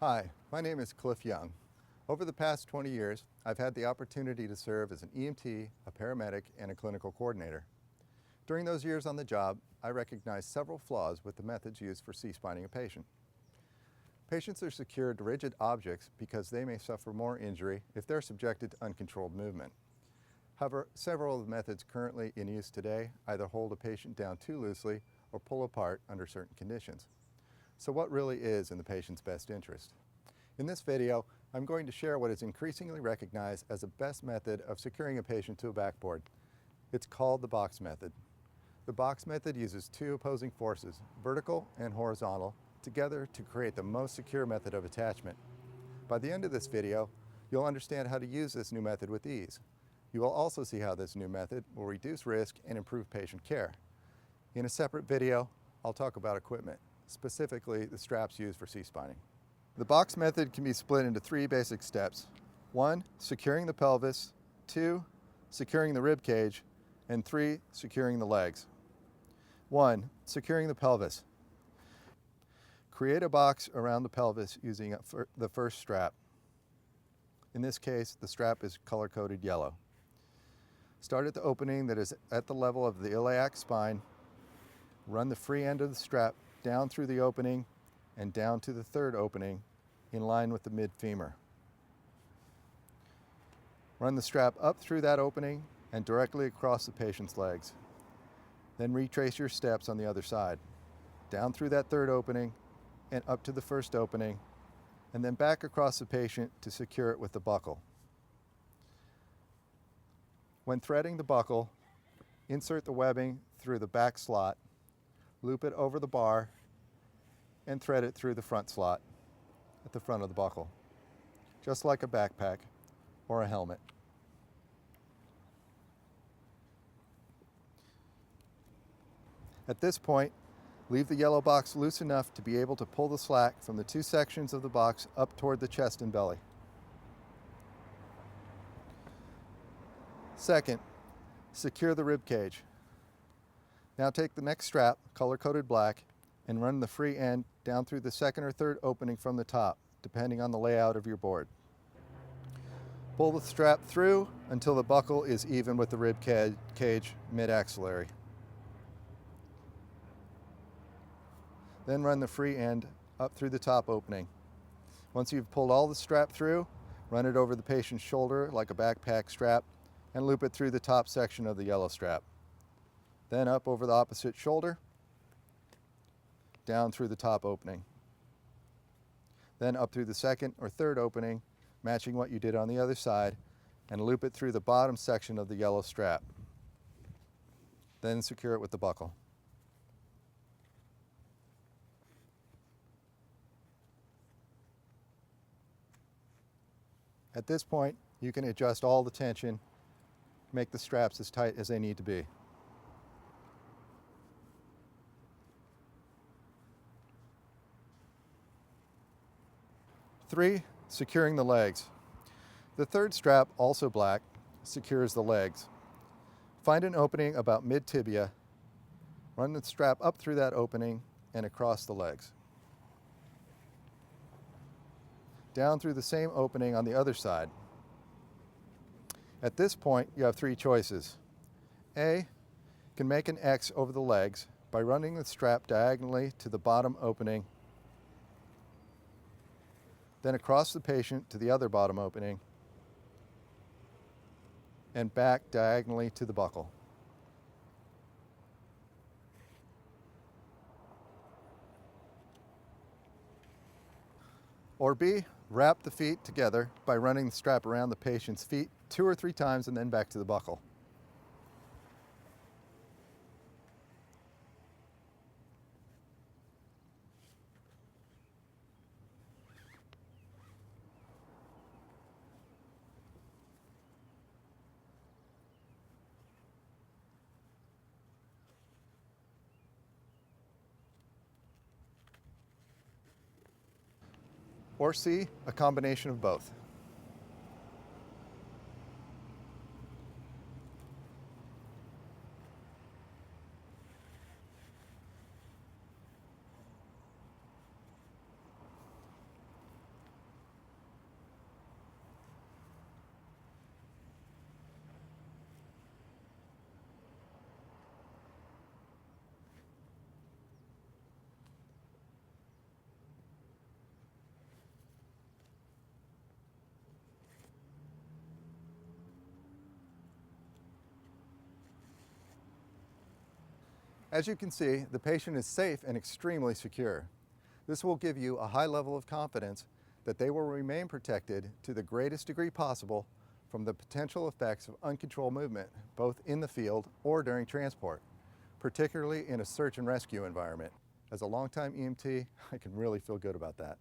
Hi, my name is Cliff Young. Over the past 20 years, I've had the opportunity to serve as an EMT, a paramedic, and a clinical coordinator. During those years on the job, I recognized several flaws with the methods used for C-spining a patient. Patients are secured to rigid objects because they may suffer more injury if they're subjected to uncontrolled movement. However, several of the methods currently in use today either hold a patient down too loosely or pull apart under certain conditions. So what really is in the patient's best interest? In this video, I'm going to share what is increasingly recognized as the best method of securing a patient to a backboard. It's called the box method. The box method uses two opposing forces, vertical and horizontal, together to create the most secure method of attachment. By the end of this video, you'll understand how to use this new method with ease. You will also see how this new method will reduce risk and improve patient care. In a separate video, I'll talk about equipment, specifically the straps used for C-spining. The box method can be split into three basic steps. 1, securing the pelvis. 2, securing the rib cage. And 3, securing the legs. 1, securing the pelvis. Create a box around the pelvis using the first strap. In this case, the strap is color-coded yellow. Start at the opening that is at the level of the iliac spine. Run the free end of the strap down through the opening and down to the third opening in line with the mid-femur. Run the strap up through that opening and directly across the patient's legs. Then retrace your steps on the other side, down through that third opening and up to the first opening, and then back across the patient to secure it with the buckle. When threading the buckle, insert the webbing through the back slot, loop it over the bar, and thread it through the front slot at the front of the buckle, just like a backpack or a helmet. At this point, leave the yellow box loose enough to be able to pull the slack from the two sections of the box up toward the chest and belly. Second, secure the rib cage. Now take the next strap, color-coded black, and run the free end down through the second or third opening from the top, depending on the layout of your board. Pull the strap through until the buckle is even with the rib cage mid-axillary. Then run the free end up through the top opening. Once you've pulled all the strap through, run it over the patient's shoulder like a backpack strap and loop it through the top section of the yellow strap. Then up over the opposite shoulder, down through the top opening. Then up through the second or third opening, matching what you did on the other side, and loop it through the bottom section of the yellow strap. Then secure it with the buckle. At this point, you can adjust all the tension, make the straps as tight as they need to be. 3, securing the legs. The third strap, also black, secures the legs. Find an opening about mid-tibia, run the strap up through that opening and across the legs. Down through the same opening on the other side. At this point, you have 3 choices. A, you can make an X over the legs by running the strap diagonally to the bottom opening, then across the patient to the other bottom opening, and back diagonally to the buckle. Or B, wrap the feet together by running the strap around the patient's feet 2 or 3 times and then back to the buckle. Or C, a combination of both. As you can see, the patient is safe and extremely secure. This will give you a high level of confidence that they will remain protected to the greatest degree possible from the potential effects of uncontrolled movement, both in the field or during transport, particularly in a search and rescue environment. As a longtime EMT, I can really feel good about that.